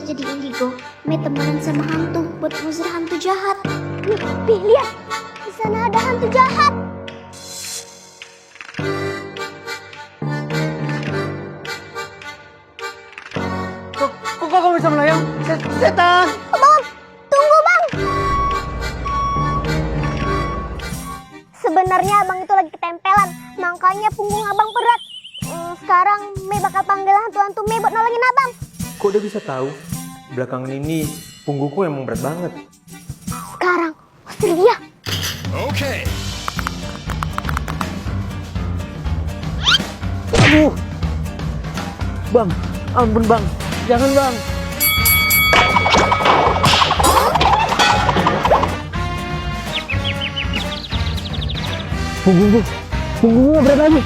jadi indigo, Mei temenan sama hantu buat ngusir hantu jahat. Nih, lihat. Di sana ada hantu jahat. Kok kamu bisa melayang? Setan! Bang, tunggu bang. Sebenarnya abang itu lagi ketempelan, makanya punggung abang berat. Sekarang Mei bakal panggil hantu-hantu Mei buat nolongin abang. Kok udah bisa tahu? Belakangan ini punggungku emang berat banget. Sekarang, usir dia. Okay. Aduh! Bang, ampun bang. Jangan bang. Punggungku berat lagi.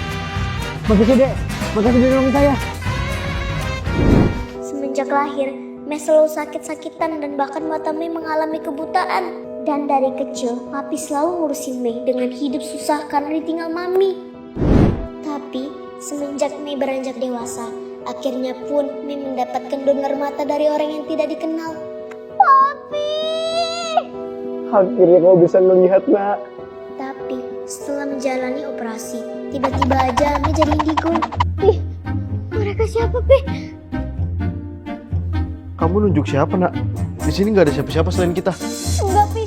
Makasih dek nolongin saya. Semenjak lahir, Mei selalu sakit-sakitan dan bahkan mata Mei mengalami kebutaan. Dan dari kecil, Papi selalu ngurusin Mei dengan hidup susah karena ditinggal Mami. Tapi, semenjak Mei beranjak dewasa, akhirnya pun Mei mendapatkan donor mata dari orang yang tidak dikenal. Papi! Akhirnya kau bisa melihat nak. Tapi, setelah menjalani operasi, tiba-tiba aja Mei jadi indigo. Ih, mereka siapa, Pi? Kamu nunjuk siapa nak? Di sini nggak ada siapa-siapa selain kita. Enggak, Pi.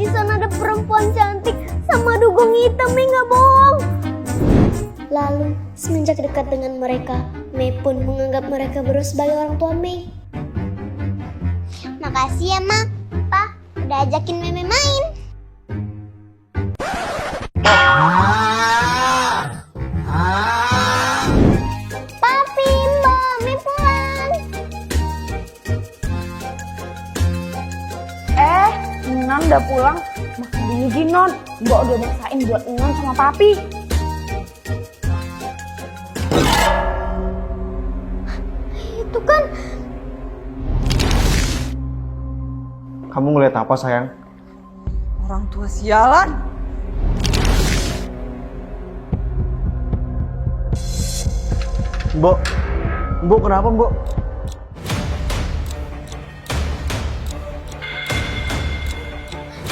Di sana ada perempuan cantik sama dugong hitam, Mei nggak bohong. Lalu, semenjak dekat dengan mereka, Mei pun menganggap mereka berdua sebagai orang tua Mei. Makasih ya, Ma. Pa, udah ajakin Mei main. Papi, Mbak, Mei pulang. Non udah pulang. Makan dulu Ji, Non. Mbak udah masain buat Non sama Papi. Itu kan Kamu ngeliat apa sayang? Orang tua sialan. Mbok kenapa Mbok?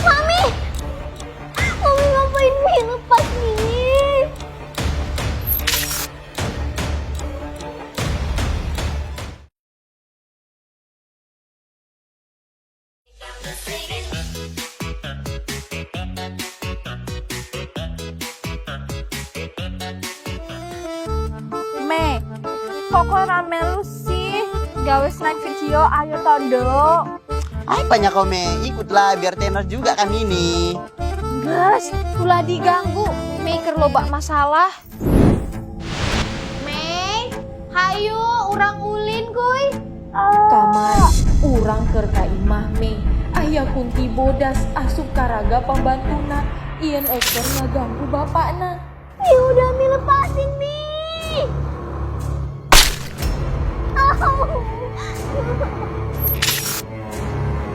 Mami ngapain Mei lepas nih? Me, kok rame lu sih? Gawe snack video ayo tondo. Apanya kau Me? Ikutlah biar tenor juga kan ini. Gas, pula diganggu. Mikir lo bak masalah. Mei, hayu urang ulin kuy. Kamar urang keur ka imah Mei. Ayah kunti bodas asup karaga pambantuna. Ian ekor ngaganggu bapakna. Ya udah Mei lepasin Mei.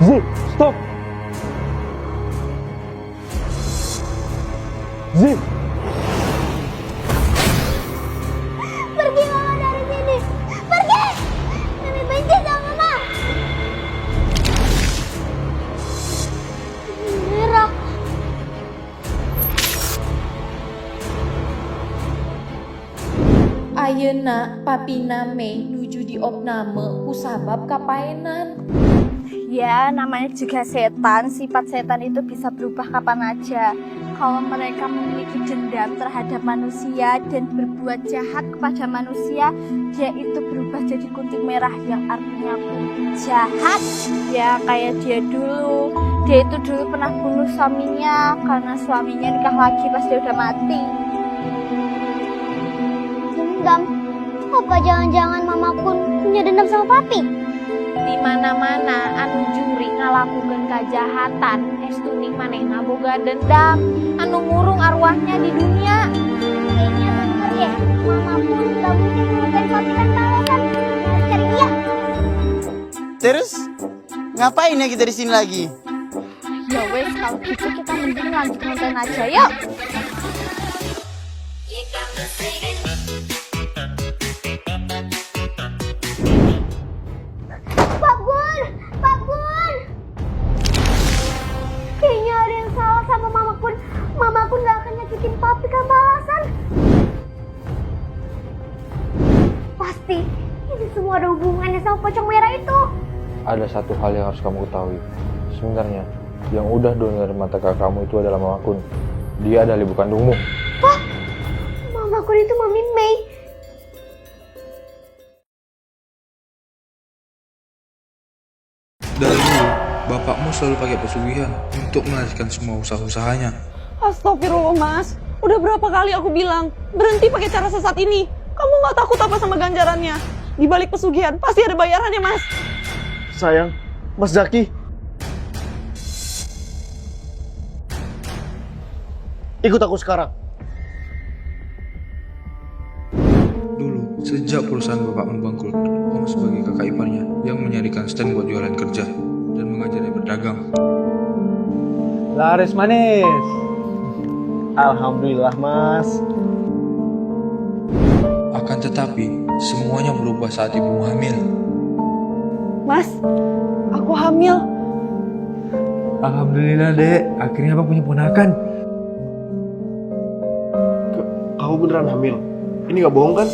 Zi, stop! Zi! Pergi Mama dari sini. Pergi. Mami benci sama Mama. Merah. Ayeuna papina Mei nuju di opname kusabab kapaenan. Ya, namanya juga setan. Sifat setan itu bisa berubah kapan aja. Kalau mereka memiliki dendam terhadap manusia dan berbuat jahat kepada manusia, dia itu berubah jadi kunti merah yang artinya kunti jahat. Ya, kayak dia dulu. Dia itu dulu pernah bunuh suaminya karena suaminya nikah lagi pas dia udah mati. Dendam. Apa jangan-jangan Mama pun punya dendam sama Papi? Di mana-mana anu juri ngalakukeun kajahatan, estuni manehna boga dendam, anu ngurung arwahnya di dunia. Kayaknya bener ya. Mama pun gak mungkin melukai Papi tanpa alasan. Harus cari dia. Terus ngapain ya kita di sini lagi? Ya wes, kalau gitu kita mending lanjut nonton aja yuk. Pak Gue. sama pocong merah itu? Ada satu hal yang harus kamu ketahui. Sebenarnya, yang udah donor mata kakak kamu itu adalah Mama Kun. Dia adalah ibu kandungmu. Mama Kun itu Mami Mei. Dari dulu, bapakmu selalu pakai pesugihan untuk melarikan semua usaha-usahanya. Astagfirullah mas, udah berapa kali aku bilang berhenti pakai cara sesat ini. Kamu nggak takut apa sama ganjarannya? Di balik pesugihan pasti ada bayarannya mas. Sayang, Mas Zaki. Ikut aku sekarang. Dulu, sejak perusahaan bapakmu bangkrut, kamu sebagai kakak iparnya yang menyediakan stand buat jualan kerja dan mengajarnya berdagang. Laris manis. Alhamdulillah, Mas. Akan tetapi, semuanya berubah saat ibumu hamil. Mas, aku hamil. Alhamdulillah, Dek. Akhirnya Abang punya ponakan. Kamu beneran hamil? Ini nggak bohong kan?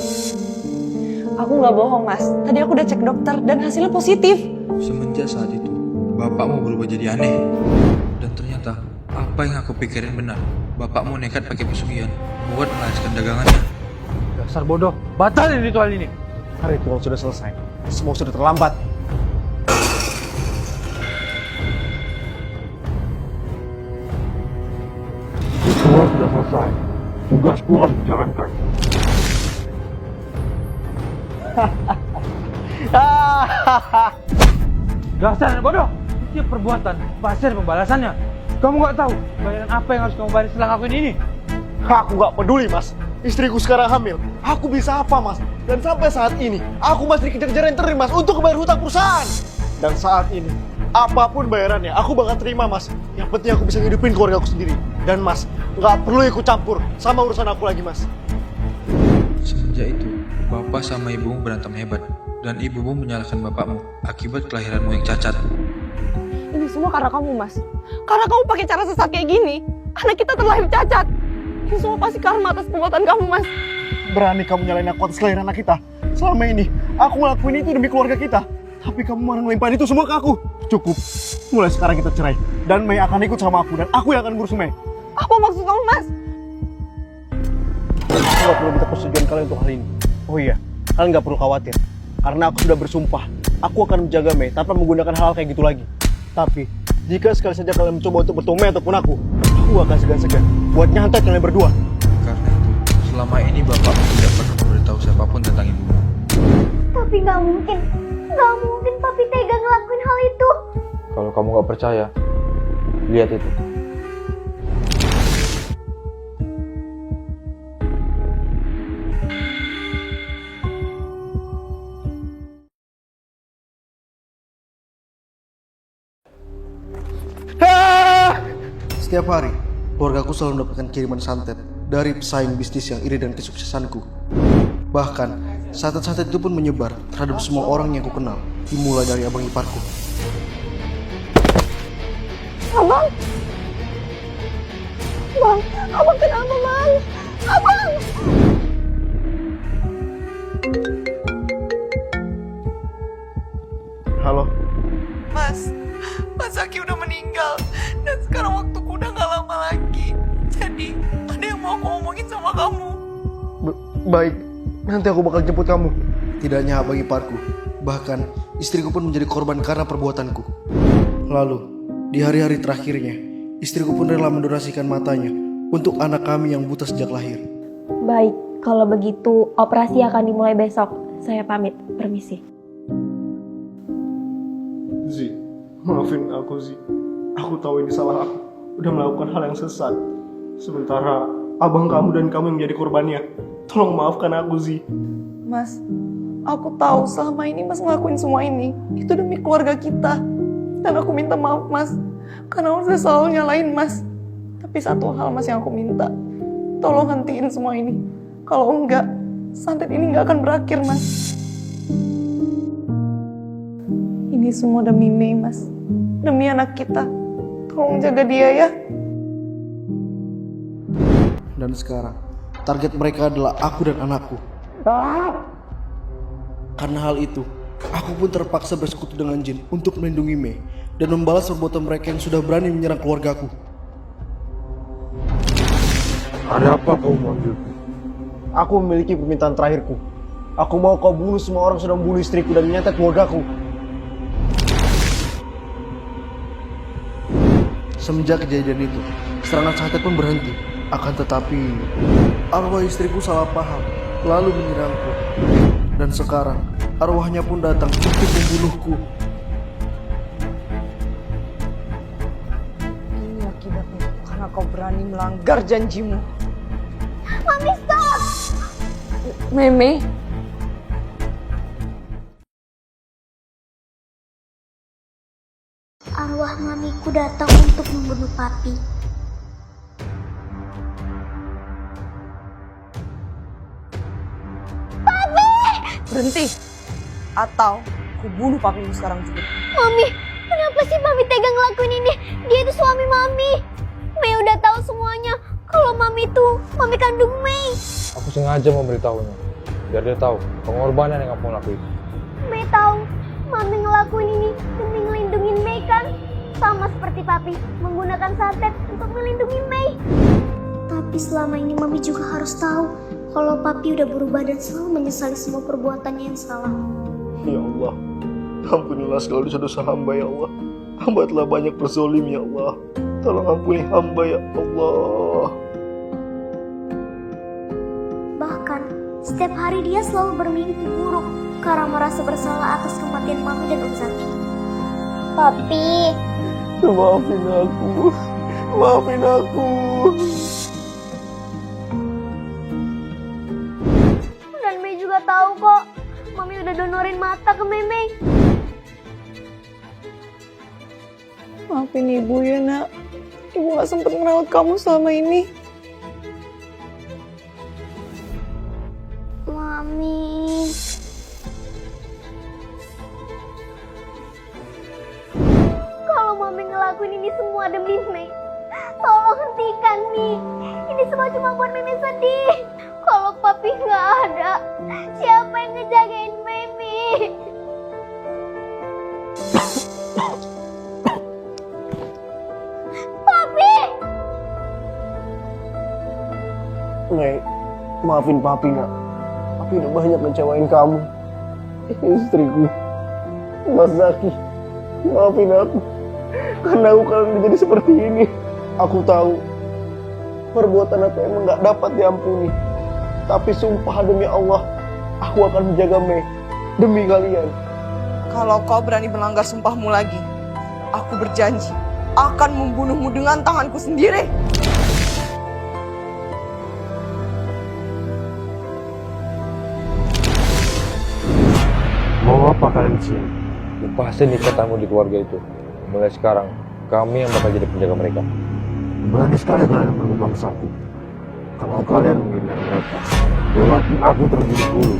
Aku nggak bohong mas. Tadi aku udah cek dokter dan hasilnya positif. Semenjak saat itu, bapakmu berubah jadi aneh. Dan ternyata, apa yang aku pikirin benar. Bapakmu nekat pakai pesugihan buat melarikan dagangannya. Dasar bodoh, batalin ritual ini. Ritual sudah selesai. Semua sudah terlambat. Semua sudah selesai. Tugasku harus dijalankan. Dasar anak bodoh. Setiap perbuatan pasti ada pembalasannya. Kamu nggak tahu bayaran apa yang harus kamu bayar setelah ngelakuin ini? Aku nggak peduli, Mas. Istriku sekarang hamil. Aku bisa apa, Mas? Dan sampai saat ini, aku masih dikejar-kejarin terus, Mas, untuk bayar hutang perusahaan. Dan saat ini, apapun bayarannya, aku bakal terima, Mas. Yang penting aku bisa ngidupin keluarga aku sendiri. Dan, Mas, nggak perlu ikut campur sama urusan aku lagi, Mas. Semenjak itu, bapak sama ibumu berantem hebat. Dan ibumu menyalahkan bapakmu akibat kelahiranmu yang cacat. Ini semua karena kamu mas. Karena kamu pakai cara sesat kayak gini, anak kita terlahir cacat. Ini semua pasti karma atas perbuatan kamu mas. Berani kamu nyalain aku atas kelahiran anak kita. Selama ini, aku ngelakuin itu demi keluarga kita. Tapi kamu malah ngelimpahin itu semua ke aku. Cukup. Mulai sekarang kita cerai. Dan Mei akan ikut sama aku. Dan aku yang akan ngurus Mei. Apa maksud kamu mas? Aku gak perlu minta persetujuan kalian untuk hal ini. Oh iya, kalian gak perlu khawatir. Karena aku sudah bersumpah. Aku akan menjaga Mei tanpa menggunakan hal kayak gitu lagi. Tapi, jika sekali saja kalian mencoba untuk bertemu Mei ataupun aku akan segan-segan buat nyantet kalian berdua. Karena itu, selama ini bapakmu tidak pernah memberitahu siapapun tentang ibumu. Tapi nggak mungkin papi tega ngelakuin hal itu. Kalau kamu nggak percaya, lihat itu. Setiap hari, keluargaku selalu mendapatkan kiriman santet dari pesaing bisnis yang iri dan kesuksesanku. Bahkan, santet-santet itu pun menyebar terhadap semua orang yang ku kenal, dimulai dari abang iparku. Abang? Bang, abang kenapa bang? Abang! Halo, Mas Zaki udah meninggal dan sekarang waktuku udah gak lama lagi. Jadi ada yang mau aku ngomongin sama kamu. baik, nanti aku bakal jemput kamu. Tidak hanya abang iparku, bahkan istriku pun menjadi korban karena perbuatanku. Lalu, di hari-hari terakhirnya, istriku pun rela mendonasikan matanya untuk anak kami yang buta sejak lahir. Baik, kalau begitu operasi akan dimulai besok. Saya pamit, permisi. Zi, maafin aku Zi. Aku tahu ini salah aku. Udah melakukan hal yang sesat. Sementara abang kamu dan kamu yang menjadi korbannya. Tolong maafkan aku Zi. Mas, aku tahu selama ini Mas ngelakuin semua ini itu demi keluarga kita. Dan aku minta maaf Mas, karena aku udah selalu nyalain Mas. Tapi satu hal Mas yang aku minta, tolong hentiin semua ini. Kalau enggak, santet ini enggak akan berakhir Mas. Ini semua demi Mei Mas, demi anak kita. Tolong jaga dia ya. Dan sekarang, target mereka adalah aku dan anakku. Karena hal itu, Aku pun terpaksa bersekutu dengan jin untuk melindungi Mei dan membalas perbuatan mereka yang sudah berani menyerang keluargaku. Ada apa kau memanggilku? Aku memiliki permintaan terakhirku. Aku mau kau bunuh semua orang yang sudah membunuh istriku dan menyantet keluargaku. Semenjak kejadian itu, serangan santet pun berhenti. Akan tetapi, arwah istriku salah paham, lalu menyerangku. Dan sekarang, arwahnya pun datang untuk membunuhku. Ini akibatnya karena kau berani melanggar janjimu. Mami, stop! Meme, Arwah mamiku datang untuk membunuh papi. Berhenti, atau aku bunuh papimu sekarang juga. Mami, kenapa sih Mami tega ngelakuin ini? Dia itu suami Mami. Mei udah tahu semuanya kalau Mami itu Mami kandung Mei. Aku sengaja memberitahunya, biar dia tahu pengorbanan yang kamu lakuin. Mei tahu Mami ngelakuin ini demi ngelindungin Mei kan? Sama seperti Papi menggunakan santet untuk melindungi Mei. Tapi selama ini Mami juga harus tahu kalau Papi udah berubah dan selalu menyesali semua perbuatannya yang salah. Ya Allah, ampunilah segala dosa-dosa hamba ya Allah. Hamba telah banyak berzolim ya Allah. Tolong ampuni hamba ya Allah. Bahkan, setiap hari dia selalu bermimpi buruk karena merasa bersalah atas kematian Mami dan Om Zaki. Papi, Maafin aku. Maafin aku. dan Mei juga tahu kok, Mami udah donorin mata ke Mei. Maafin ibu ya nak. Ibu gak sempat merawat kamu selama ini. Mami. Kalau Mami ngelakuin ini semua demi Mei, tolong hentikan Mi. Ini semua cuma buat Mimi sedih. Kalau Papi nggak ada, siapa yang ngejagain Mimi? Papi! Mei, maafin papi nak. Papi udah banyak ngecewain kamu. Istriku, Mas Zaki, maafin aku. Karena aku kalian menjadi seperti ini. Aku tahu perbuatan aku emang gak dapat diampuni. Tapi sumpah demi Allah, aku akan menjaga Mei demi kalian. Kalau kau berani melanggar sumpahmu lagi, aku berjanji akan membunuhmu dengan tanganku sendiri. Mau apa kalian di sini? Lepasin ikatanmu di keluarga itu. Mulai sekarang, kami yang bakal jadi penjaga mereka. Berani sekali kalian berbangsaku. Kalau kalian menghindar mereka, berarti aku terbunuh dulu.